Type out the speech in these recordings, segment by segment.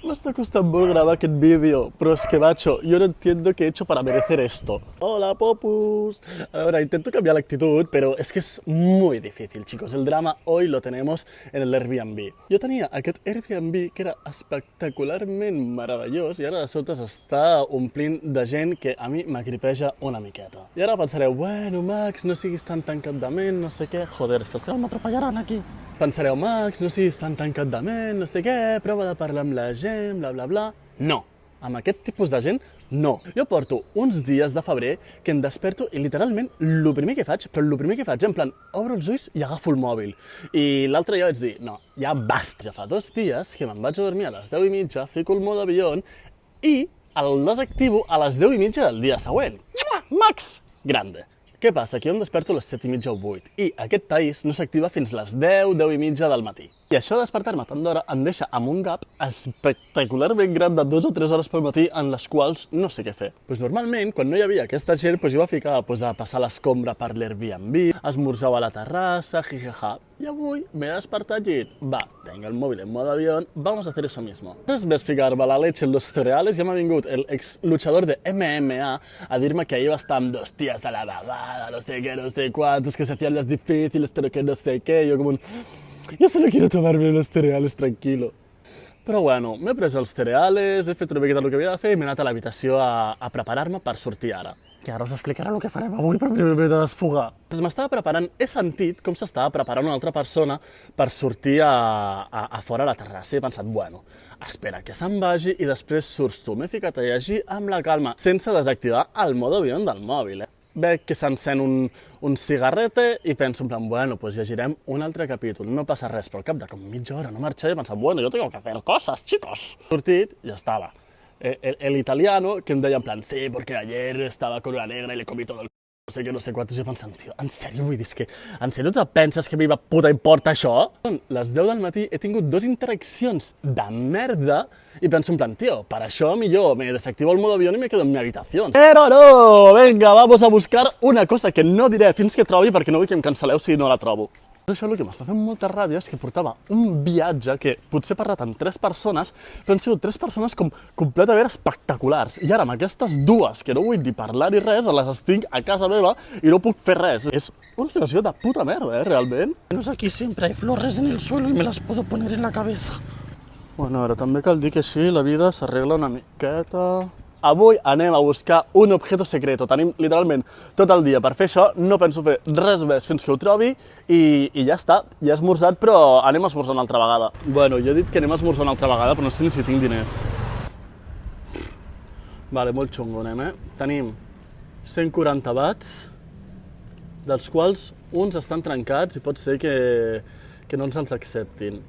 Me está costando molt grabar aquest vídeo, però es que, macho, yo no entiendo qué he hecho para merecer esto. Hola, popus. Ahora, intento cambiar la actitud, pero es que es muy difícil, chicos. El drama hoy lo tenemos en el Airbnb. Jo tenia aquest Airbnb que era espectacularment meravellós i ara de sobte s'està omplint de gent que a mi m'agripeja una miqueta. I ara pensareu, bueno, Max, no siguis tan tancat de ment, no sé què. Joder, és que al final m'atropellaran aquí. Pensareu, Max, no siguis tan tancat de ment, no sé què, prova de parlar amb la gent, bla, bla, bla. No, amb aquest tipus de gent, no. Jo porto uns dies de febrer que em desperto i literalment el primer que faig, en plan, obro els ulls i agafo el mòbil. I l'altre dia vaig dir, no, ja basta. Ja fa 2 dies que me'n vaig a dormir a les 10:30, fico el mode avió i el desactivo a les 10:30 del dia següent. Max, grande. Què passa? Que jo em desperto a les 7:30 o 8 i aquest país no s'activa fins les 10, 10:30 del matí. I això de despertar-me tant d'hora em deixa amb un gap espectacularment gran de 2 o 3 hores pel matí en les quals no sé què fer. Normalment, quan no hi havia aquesta gent, jo va ficar a passar l'escombra per l'Airbnb, esmorzava a la terrassa, jijaja. I avui m'he despertat i he dit, va, tengo el móvil en modo avión, vamos a hacer eso mismo. Res més ficar-me la leche en los cereales, ja m'ha vingut el ex luchador de MMA a dir-me que ahir va estar amb 2 tías a la vagada, no sé qué, no sé cuántos, que se hacían las difíciles, pero que no sé qué, yo como un... Yo solo quiero tomarme unos cereales tranquilo. Però bueno, m'he pres els cereales, he fet una miqueta el que havia de fer i m'he anat a l'habitació a preparar-me per sortir ara. Que ara us explicaré el que farem avui per primer de desfogar. M'estava preparant, he sentit com s'estava preparant una altra persona per sortir a fora a la terrassa. He pensat, bueno, espera que se'n vagi i després surts tu. M'he ficat a llegir amb la calma, sense desactivar el mode avió del mòbil. Veig que s'encén un cigarrete i penso en plan, bueno, pues llegirem un altre capítol, no passa res, però al cap de com mitja hora no marxa i he pensat, bueno, yo tengo que hacer cosas, chicos. Sortit, ja estava. El italiano que em deia en plan, sí, porque ayer estaba con una negra y le comí todo el no sé què, no sé quantos, i jo pensant, tio, en sèrio, vull dir, és que, en sèrio te penses que a mi va puta importa això? Les 10 del matí he tingut 2 interaccions de merda i penso en plan, tio, per això millor me desactivo el modo avión y me quedo en mi habitación. Però no, venga, vamos a buscar una cosa que no diré fins que trobi perquè no vull que em cancel·leu si no la trobo. Això el que m'està fent molta ràbia és que portava un viatge que potser he parlat amb 3 persones, però han sigut 3 persones com completament espectaculars. I ara amb aquestes 2, que no vull ni parlar ni res, les estic a casa meva i no puc fer res. És una situació de puta merda, realment. Aquí siempre hay flores en el suelo y me las puedo poner en la cabeza. Bueno, ara també cal dir que així la vida s'arregla una miqueta... Avui anem a buscar un objeto secreto. Tenim literalment tot el dia per fer això, no penso fer res més fins que ho trobi i ja està. Ja he esmorzat, però anem a esmorzar una altra vegada. Bueno, jo he dit que anem a esmorzar una altra vegada, però no sé ni si tinc diners. Vale, molt xungo anem, Tenim 140 bahts, dels quals uns estan trencats i pot ser que no ens els acceptin.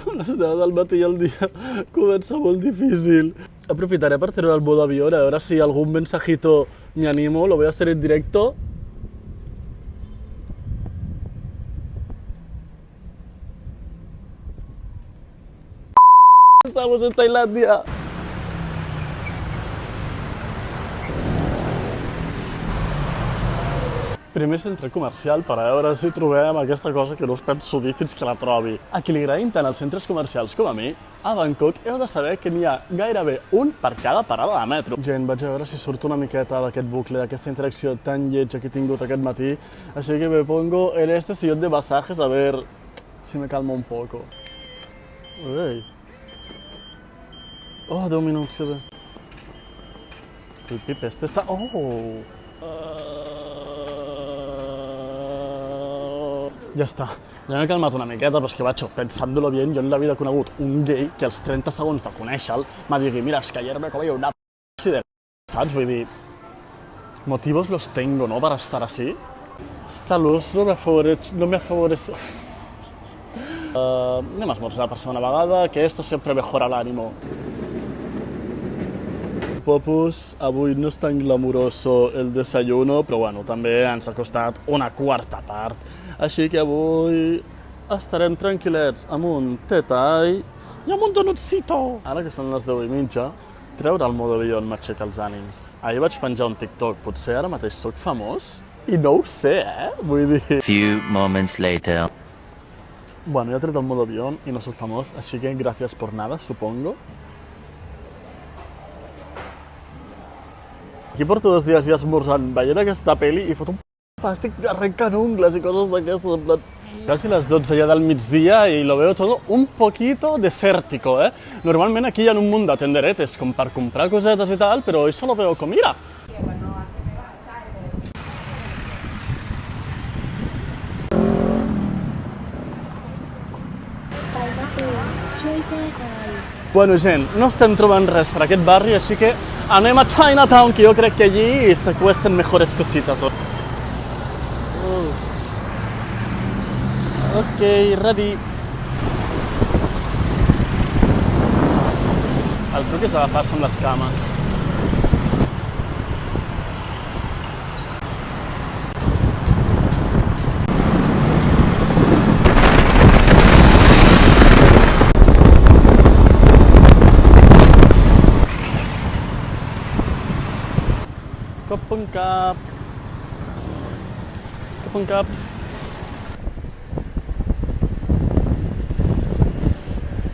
A les 10 del matí i el dia comença molt difícil. Aprofitaré per treure el modo avión, a veure si algun mensajito me animo, lo voy a hacer en directo. Estamos en Tailandia. Primer centre comercial per a veure si trobem aquesta cosa que no us penso dir fins que la trobi. A qui li agraïn tant els centres comercials com a mi, a Bangkok heu de saber que n'hi ha gairebé un per cada parada de metro. Gent, vaig a veure si surto una miqueta d'aquest bucle, d'aquesta interacció tan lletja que he tingut aquest matí, així que me pongo en este sillón de masajes a ver si me calmo un poco. Uy. Oh, 10 minuts, que bé. El Pip este està... Oh! Ja està, ja m'he calmat una miqueta, però és que, macho, pensándolo bien, jo en la vida he conegut un gay que als 30 segons de conèixer-lo m'ha dit, mira, es que ayer me comí una p*** saps? Vull dir, motivos los tengo, ¿no?, para estar así. Esta luz no me favorece... anem a esmorzar per segona vegada, que esto siempre mejora l'ánimo. Popus, avui no és tan glamuroso el desayuno, però bueno, també ens ha costat una quarta part. Així que avui estarem tranquil·lets amb un tetall i amb un donutcito. Ara que són les 10:30, treure el modo avió m'aixeca els ànims. Ahir vaig penjar un TikTok, potser ara mateix soc famós? I no ho sé, Vull dir... Few moments later. Bueno, ya he tret el modo avión y no soy famós, així que gracias por nada, supongo. Aquí porto 2 dies ja esmorzant, veient aquesta peli i fot un fàstic arrencant ungles i coses d'aquestes, en plan... Casi las 12 ya del migdia y lo veo todo un poquito desértico, ¿eh? Normalment aquí hi ha un munt de tenderetes com per comprar cosetes i tal, però eso lo veo com, mira. Bueno, gent, no estem trobant res per aquest barri, així que anem a Chinatown, que jo crec que allí se cuecen mejores cositas. Ok, ready. El truc és agafar-se amb les cames. Cop en cap. Cop en cap.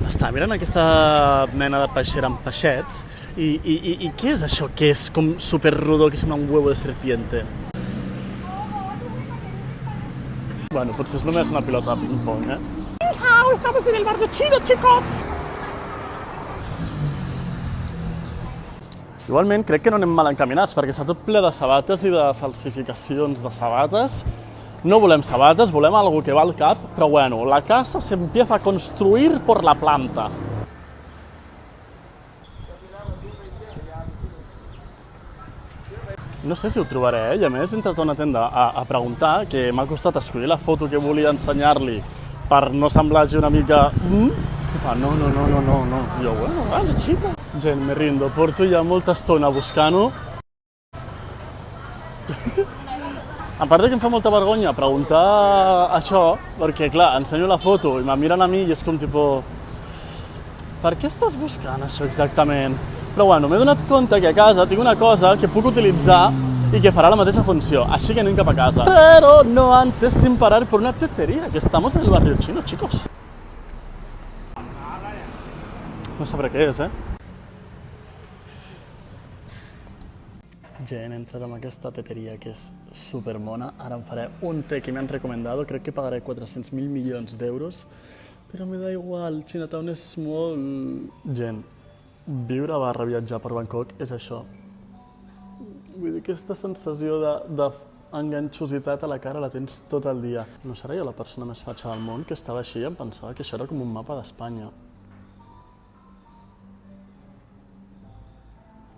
Està mirant aquesta mena de peixera amb peixets i què és això que és com superrodó, que sembla un huevo de serpiente? Bueno, potser és només una pilota de ping-pong, eh? ¡Hijao! ¡Estamos en el barrio chino, chicos! Igualment, crec que no anem mal encaminats, perquè està tot ple de sabates i de falsificacions de sabates. No volem sabates, volem algo que va al cap, però bueno, la casa se empieza a construir por la planta. No sé si ho trobaré, i a més he entrat a una tenda a preguntar, que m'ha costat escollir la foto que volia ensenyar-li per no semblar-hi una mica... I fa, no. I jo, bueno, vale, chica. Gent, me rindo, porto ja molta estona buscant-ho. A part que em fa molta vergonya preguntar això, perquè, clar, ensenyo la foto i me miren a mi i és com, tipo... Per què estàs buscant això exactament? Però, bueno, m'he donat compte que a casa tinc una cosa que puc utilitzar y que fará la mateixa funció, així que anem cap a casa. Pero no antes sin parar por una tetería, que estamos en el barrio chino, chicos. No sabré què és, eh? Gent, he entrat en aquesta teteria que és supermona. Ara em faré un té que m'han recomanat, crec que pagaré 400.000 milions d'euros, però me da igual, Chinatown és molt... Gent, viure barra viatjar per Bangkok és això. Vull dir, aquesta sensació d'enganxositat a la cara la tens tot el dia. No seré jo la persona més fatxa del món que estava així i em pensava que això era com un mapa d'Espanya.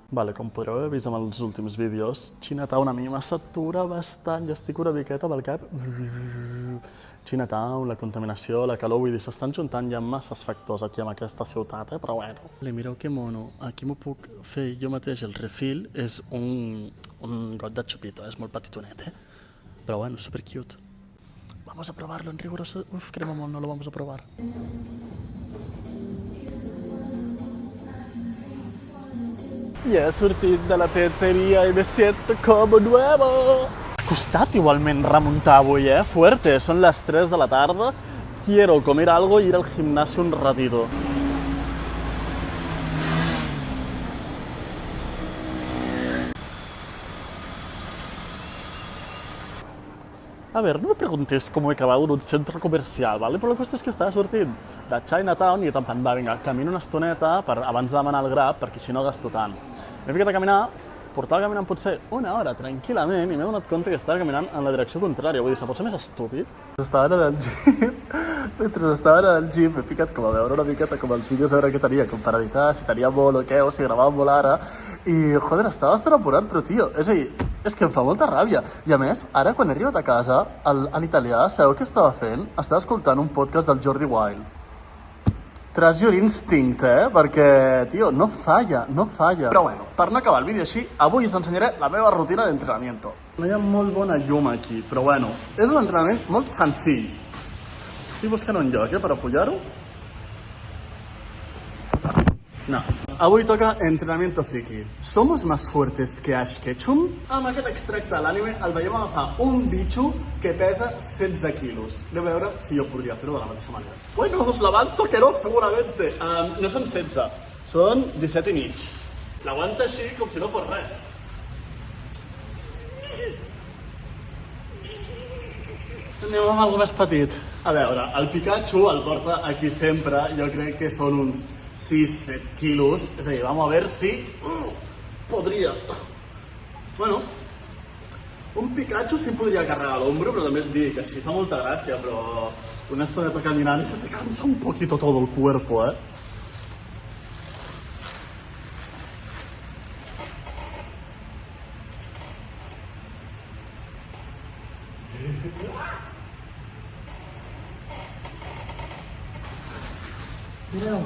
Vale, com podreu haver vist en els últims vídeos, Chinatown a mi m'atura bastant, ja estic una miqueta amb el cap. Chinatown, la contaminació, la calor, vull dir, s'estan juntant ja masses factors aquí en aquesta ciutat, però bueno. Mireu que mono, aquí m'ho puc fer jo mateix, el refill és un got de chupito, és molt petitonet, però bueno, super cute. Vamos a probarlo en riguroso, crema molt, no lo vamos a probar. Ja he sortit de la teteria i me siento como nuevo. Ha costat igualment remuntar avui, fuerte. Son las 3 de la tarda. Quiero comer algo y ir al gimnasio un ratito. A ver, no me preguntes cómo he acabado en un centre comercial, ¿vale? Però la qüestió és que estava sortint de Chinatown i tampoc va, vinga, camino una estoneta abans de demanar el Grab, perquè si no gasto tant. M'he ficat a caminar, portava caminant potser una hora tranquil·lament i m'he donat compte que estava caminant en la direcció contrària. Vull dir, se pot ser més estúpid. Mentre estava en el gym, m'he ficat com a veure una miqueta com els vídeos, a veure què tenia, com per editar, si tenia molt o què, o si gravava molt ara. I, joder, estava bastant apurant, però, tio, és a dir, és que em fa molta ràbia. I a més, ara quan he arribat a casa, en italià, sabeu què estava fent? Estava escoltant un podcast del Jordi Wild. Trust your instinct, perquè, tio, no falla. Però bueno, per no acabar el vídeo així, avui us ensenyaré la meva rutina d'entrenamiento. No hi ha molt bona llum aquí, però bueno, és un entrenament molt senzill. Estic buscant un lloc, per apoyar-ho. No. Avui toca entrenamiento friki. ¿Somos más fuertes que Ash Ketchum? Amb aquest extracte de l'anime el veiem agafar un bitxo que pesa 16 quilos. Anem a veure si jo podria fer-ho de la mateixa manera. Bueno, os lo avanzo que no, seguramente. No són 16, són 17 i mig. L'aguanta així com si no fos res. Anem amb algo més petit. A veure, el Pikachu el porta aquí sempre, jo crec que són uns 6-7 quilos, és a dir, vamos a ver si podria. Bueno, un Pikachu sí podria carregar a l'hombro, però també et dic, així fa molta gràcia, però una estoneta caminant i se te cansa un poquito todo el cuerpo, eh? Mireu.